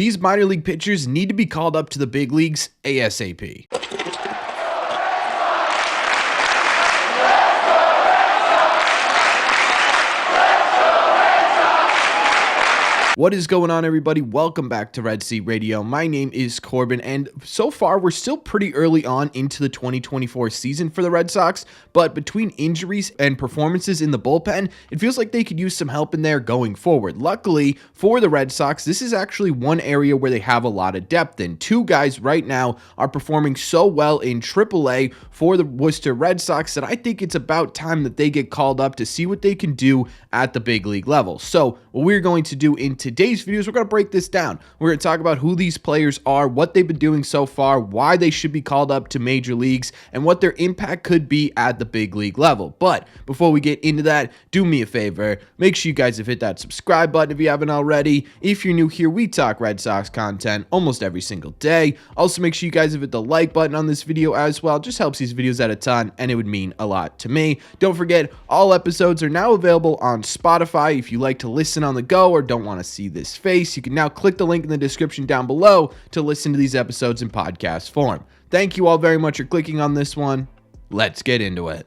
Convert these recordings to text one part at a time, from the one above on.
These minor league pitchers need to be called up to the big leagues ASAP. What is going on, everybody? Welcome back to Red Seat Radio. My name is Corbin, and so far we're still pretty early on into the 2024 season for the Red Sox, but between injuries and performances in the bullpen, it feels like they could use some help in there going forward. Luckily for the Red Sox, this is actually one area where they have a lot of depth in. Two guys right now are performing so well in AAA for the Worcester Red Sox that I think it's about time that they get called up to see what they can do at the big league level. So what we're going to do in today's video is we're going to break this down. We're going to talk about who these players are, what they've been doing so far, why they should be called up to major leagues, and what their impact could be at the big league level. But before we get into that, do me a favor. Make sure you guys have hit that subscribe button if you haven't already. If you're new here, we talk Red Sox content almost every single day. Also, make sure you guys have hit the like button on this video as well. It just helps these videos out a ton, and it would mean a lot to me. Don't forget, all episodes are now available on Spotify. If you like to listen on the go or don't want to see this face, you can now click the link in the description down below to listen to these episodes in podcast form. Thank you all very much for clicking on this one. Let's get into it.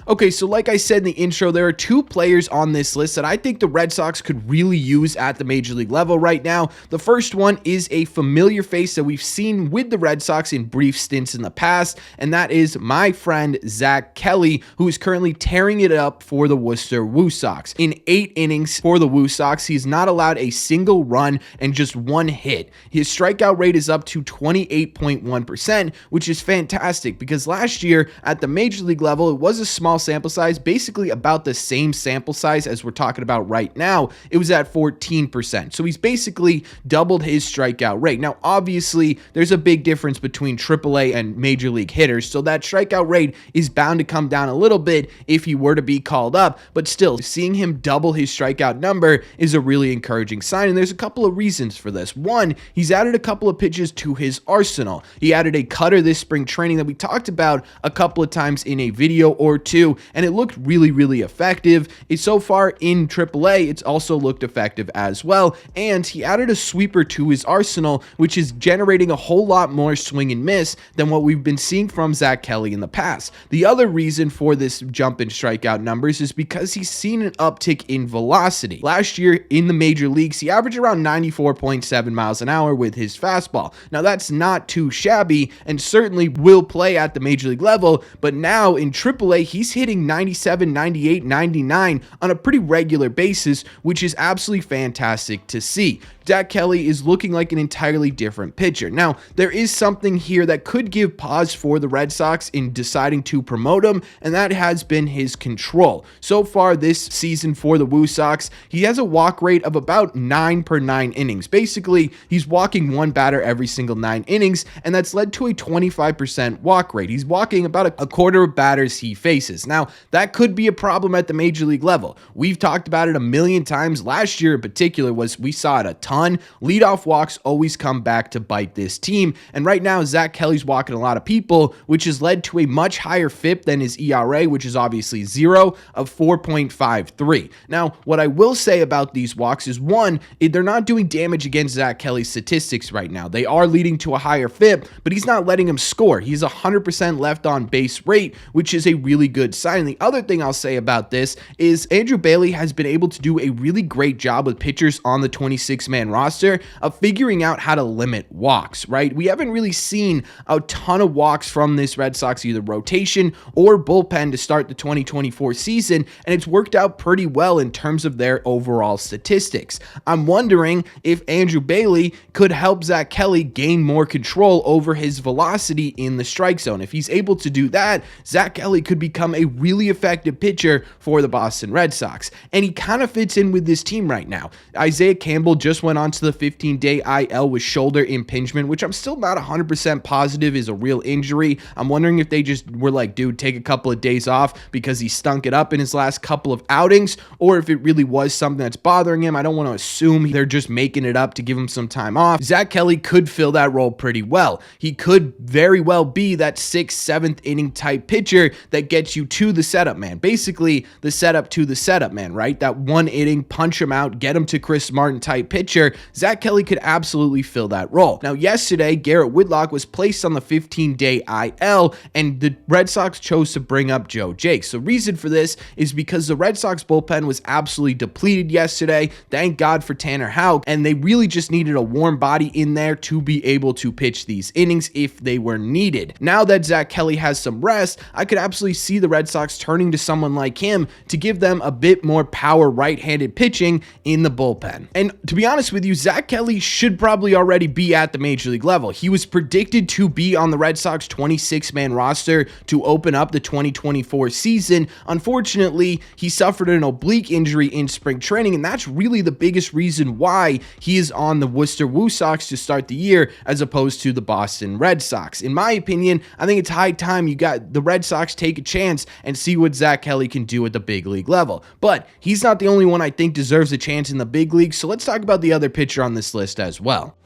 Okay, so like I said in the intro, there are two players on this list that I think the Red Sox could really use at the major league level right now. The first one is a familiar face that we've seen with the Red Sox in brief stints in the past, and that is my friend Zack Kelly, who is currently tearing it up for the Worcester Woo Sox. In 8 innings for the Woo Sox, he's not allowed a single run and just 1 hit. His strikeout rate is up to 28.1%, which is fantastic because last year at the major league level, it was a small sample size, basically about the same sample size as we're talking about right now. It was at 14%. So he's basically doubled his strikeout rate. Now, obviously, there's a big difference between AAA and major league hitters, so that strikeout rate is bound to come down a little bit if he were to be called up, but still, seeing him double his strikeout number is a really encouraging sign, and there's a couple of reasons for this. One, he's added a couple of pitches to his arsenal. He added a cutter this spring training that we talked about a couple of times in a video or two, and it looked really effective. So far in AAA, it's also looked effective as well, and he added a sweeper to his arsenal, which is generating a whole lot more swing and miss than what we've been seeing from Zack Kelly in the past. The other reason for this jump in strikeout numbers is because he's seen an uptick in velocity. Last year in the major leagues, he averaged around 94.7 miles an hour with his fastball. Now that's not too shabby and certainly will play at the major league level, but now in AAA, he's hitting 97, 98, 99 on a pretty regular basis, which is absolutely fantastic to see. Zack Kelly is looking like an entirely different pitcher. Now, there is something here that could give pause for the Red Sox in deciding to promote him, and that has been his control. So far this season for the Woo Sox, he has a walk rate of about 9 per 9 innings. Basically, he's walking one batter every single 9 innings, and that's led to a 25% walk rate. He's walking about a quarter of batters he faces. Now, that could be a problem at the major league level. We've talked about it a million times. Last year in particular, we saw it a ton. Leadoff walks always come back to bite this team, and right now Zack Kelly's walking a lot of people, which has led to a much higher FIP than his ERA, which is obviously 0 of 4.53. Now, what I will say about these walks is, one, they're not doing damage against Zack Kelly's statistics right now. They are leading to a higher FIP, but he's not letting him score. He's 100% left on base rate, which is a really good sign. And the other thing I'll say about this is Andrew Bailey has been able to do a really great job with pitchers on the 26-man roster of figuring out how to limit walks, right? We haven't really seen a ton of walks from this Red Sox, either rotation or bullpen, to start the 2024 season, and it's worked out pretty well in terms of their overall statistics. I'm wondering if Andrew Bailey could help Zack Kelly gain more control over his velocity in the strike zone. If he's able to do that, Zack Kelly could become a really effective pitcher for the Boston Red Sox, and he kind of fits in with this team right now. Isaiah Campbell just went on to the 15-day IL with shoulder impingement, which I'm still not 100% positive is a real injury. I'm wondering if they just were like, dude, take a couple of days off because he stunk it up in his last couple of outings, or if it really was something that's bothering him. I don't want to assume they're just making it up to give him some time off. Zack Kelly could fill that role pretty well. He could very well be that 6th, 7th inning type pitcher that gets you to the setup man. Basically, the setup to the setup man, right? That one inning, punch him out, get him to Chris Martin type pitcher. Zack Kelly could absolutely fill that role. Now, yesterday, Garrett Whitlock was placed on the 15-day IL, and the Red Sox chose to bring up Joe Jakes. The reason for this is because the Red Sox bullpen was absolutely depleted yesterday. Thank God for Tanner Houck, and they really just needed a warm body in there to be able to pitch these innings if they were needed. Now that Zack Kelly has some rest, I could absolutely see the Red Sox turning to someone like him to give them a bit more power right-handed pitching in the bullpen. And to be honest with you, Zack Kelly should probably already be at the major league level. He was predicted to be on the Red Sox 26-man roster to open up the 2024 season. Unfortunately, he suffered an oblique injury in spring training, and that's really the biggest reason why he is on the Worcester Woo Sox to start the year as opposed to the Boston Red Sox. In my opinion, I think it's high time you got the Red Sox take a chance and see what Zack Kelly can do at the big league level. But he's not the only one I think deserves a chance in the big league, so let's talk about the other pitcher on this list as well.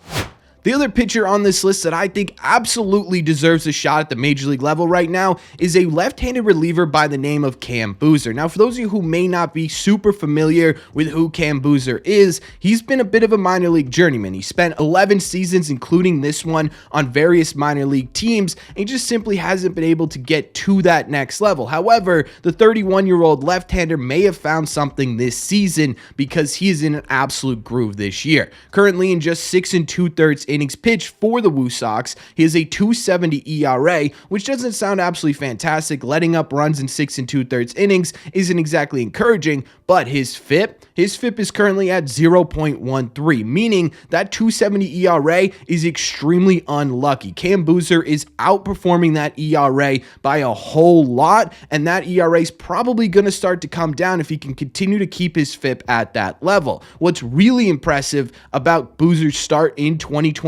The other pitcher on this list that I think absolutely deserves a shot at the major league level right now is a left-handed reliever by the name of Cam Booser. Now, for those of you who may not be super familiar with who Cam Booser is, he's been a bit of a minor league journeyman. He spent 11 seasons, including this one, on various minor league teams, and he just simply hasn't been able to get to that next level. However, the 31-year-old left-hander may have found something this season because he is in an absolute groove this year. Currently in just 6 2/3 innings pitched for the Woo Sox, he has a 2.70 ERA, which doesn't sound absolutely fantastic. Letting up runs in 6 2/3 innings isn't exactly encouraging, but his FIP is currently at 0.13, meaning that 2.70 ERA is extremely unlucky. Cam Booser is outperforming that ERA by a whole lot, and that ERA is probably going to start to come down if he can continue to keep his FIP at that level. What's really impressive about Booser's start in 2024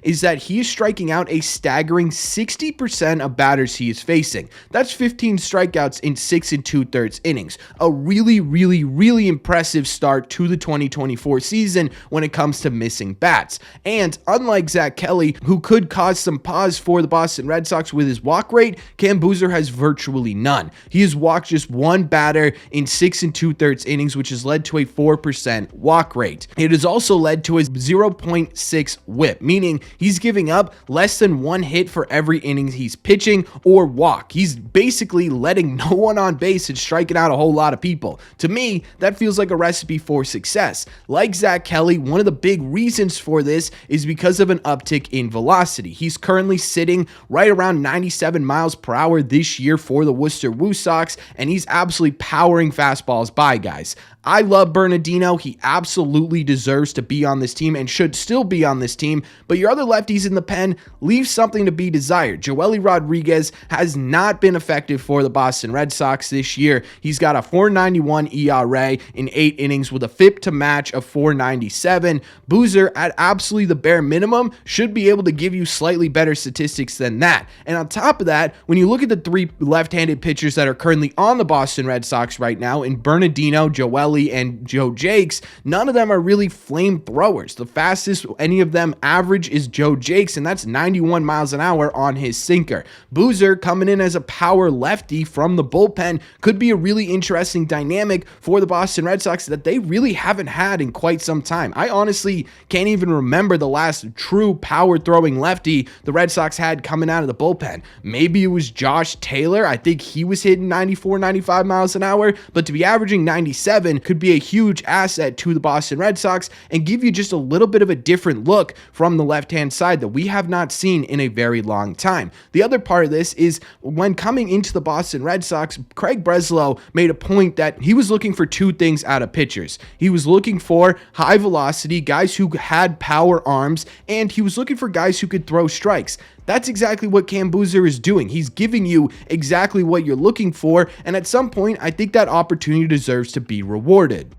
is that he is striking out a staggering 60% of batters he is facing. That's 15 strikeouts in 6 2/3 innings. A really impressive start to the 2024 season when it comes to missing bats. And unlike Zack Kelly, who could cause some pause for the Boston Red Sox with his walk rate, Cam Booser has virtually none. He has walked just one batter in 6 2/3 innings, which has led to a 4% walk rate. It has also led to a 0.6 whip, meaning he's giving up less than one hit for every inning he's pitching or walk. He's basically letting no one on base and striking out a whole lot of people. To me, that feels like a recipe for success. Like Zack Kelly, one of the big reasons for this is because of an uptick in velocity. He's currently sitting right around 97 miles per hour this year for the Worcester Woo Sox, and he's absolutely powering fastballs by guys. I love Bernardino. He absolutely deserves to be on this team and should still be on this team, but your other lefties in the pen leave something to be desired. Joely Rodriguez has not been effective for the Boston Red Sox this year. He's got a 4.91 ERA in 8 innings with a FIP to match of 4.97. Booser, at absolutely the bare minimum, should be able to give you slightly better statistics than that. And on top of that, when you look at the 3 left-handed pitchers that are currently on the Boston Red Sox right now, in Bernardino, Joely, and Joe Jakes, none of them are really flamethrowers. The fastest any of them average is Joe Jakes, and that's 91 miles an hour on his sinker. Booser, coming in as a power lefty from the bullpen, could be a really interesting dynamic for the Boston Red Sox that they really haven't had in quite some time. I honestly can't even remember the last true power-throwing lefty the Red Sox had coming out of the bullpen. Maybe it was Josh Taylor. I think he was hitting 94, 95 miles an hour, but to be averaging 97 could be a huge asset to the Boston Red Sox and give you just a little bit of a different look from the left-hand side that we have not seen in a very long time. The other part of this is when coming into the Boston Red Sox, Craig Breslow made a point that he was looking for 2 things out of pitchers. He was looking for high velocity, guys who had power arms, and he was looking for guys who could throw strikes. That's exactly what Cam Booser is doing. He's giving you exactly what you're looking for, and at some point, I think that opportunity deserves to be rewarded.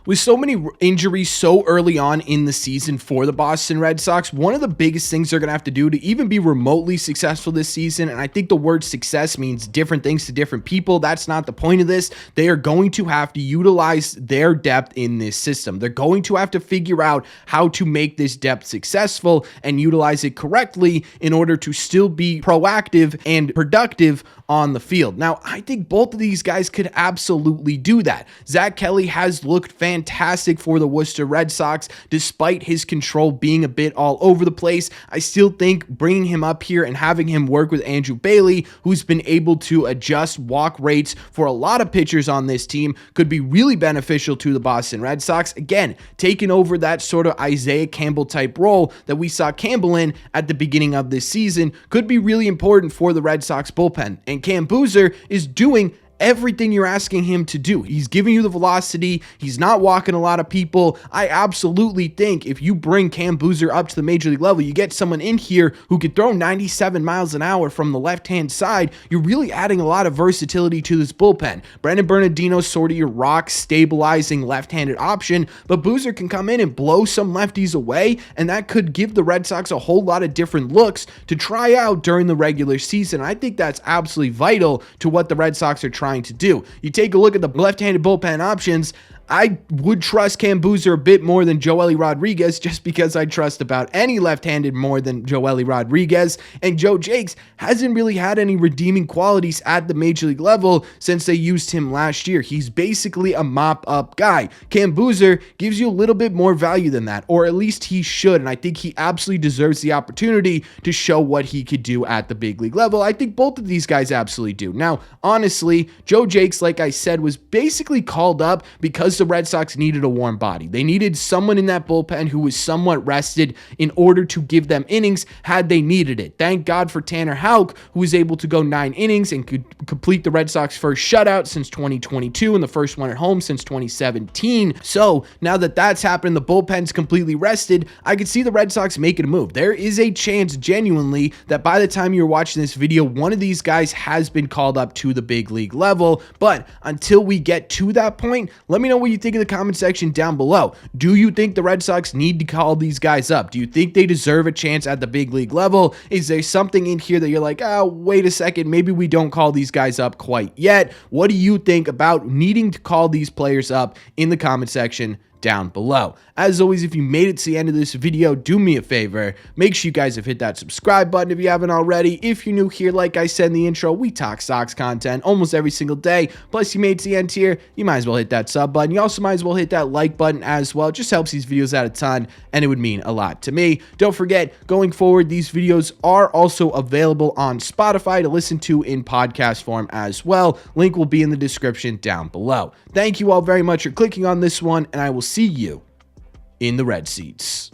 With so many injuries so early on in the season for the Boston Red Sox, one of the biggest things they're going to have to do to even be remotely successful this season, and I think the word success means different things to different people. That's not the point of this. They are going to have to utilize their depth in this system. They're going to have to figure out how to make this depth successful and utilize it correctly in order to still be proactive and productive on the field. Now, I think both of these guys could absolutely do that. Zack Kelly has looked fantastic for the Worcester Red Sox, despite his control being a bit all over the place. I still think bringing him up here and having him work with Andrew Bailey, who's been able to adjust walk rates for a lot of pitchers on this team, could be really beneficial to the Boston Red Sox. Again, taking over that sort of Isaiah Campbell type role that we saw Campbell in at the beginning of this season could be really important for the Red Sox bullpen. And Cam Booser is doing everything you're asking him to do. He's giving you the velocity. He's not walking a lot of people. I absolutely think if you bring Cam Booser up to the major league level, you get someone in here who could throw 97 miles an hour from the left-hand side, you're really adding a lot of versatility to this bullpen. Brandon Bernardino's sort of your rock stabilizing left-handed option, but Booser can come in and blow some lefties away, and that could give the Red Sox a whole lot of different looks to try out during the regular season. I think that's absolutely vital to what the Red Sox are trying to do. You take a look at the left-handed bullpen options. I would trust Cam Booser a bit more than Joely Rodriguez, just because I trust about any left-handed more than Joely Rodriguez. And Joe Jakes hasn't really had any redeeming qualities at the major league level since they used him last year. He's basically a mop-up guy. Cam Booser gives you a little bit more value than that, or at least he should, and I think he absolutely deserves the opportunity to show what he could do at the big league level. I think both of these guys absolutely do. Now, honestly, Joe Jakes, like I said, was basically called up because the Red Sox needed a warm body. They needed someone in that bullpen who was somewhat rested in order to give them innings had they needed it. Thank God for Tanner Houck, who was able to go 9 innings and could complete the Red Sox first shutout since 2022 and the first one at home since 2017. So now that that's happened, the bullpen's completely rested, I could see the Red Sox making a move. There is a chance genuinely that by the time you're watching this video, one of these guys has been called up to the big league level. But until we get to that point, let me know what you think in the comment section down below. Do you think the Red Sox need to call these guys up? Do you think they deserve a chance at the big league level? Is there something in here that you're like, oh, wait a second, maybe we don't call these guys up quite yet? What do you think about needing to call these players up in the comment section down below? As always, if you made it to the end of this video, do me a favor, make sure you guys have hit that subscribe button if you haven't already. If you're new here, like I said in the intro, we talk Sox content almost every single day. Plus, you made it to the end here, you might as well hit that sub button. You also might as well hit that like button as well. It just helps these videos out a ton, and it would mean a lot to me. Don't forget, going forward, these videos are also available on Spotify to listen to in podcast form as well. Link will be in the description down below. Thank you all very much for clicking on this one, and I will see you in the red seats.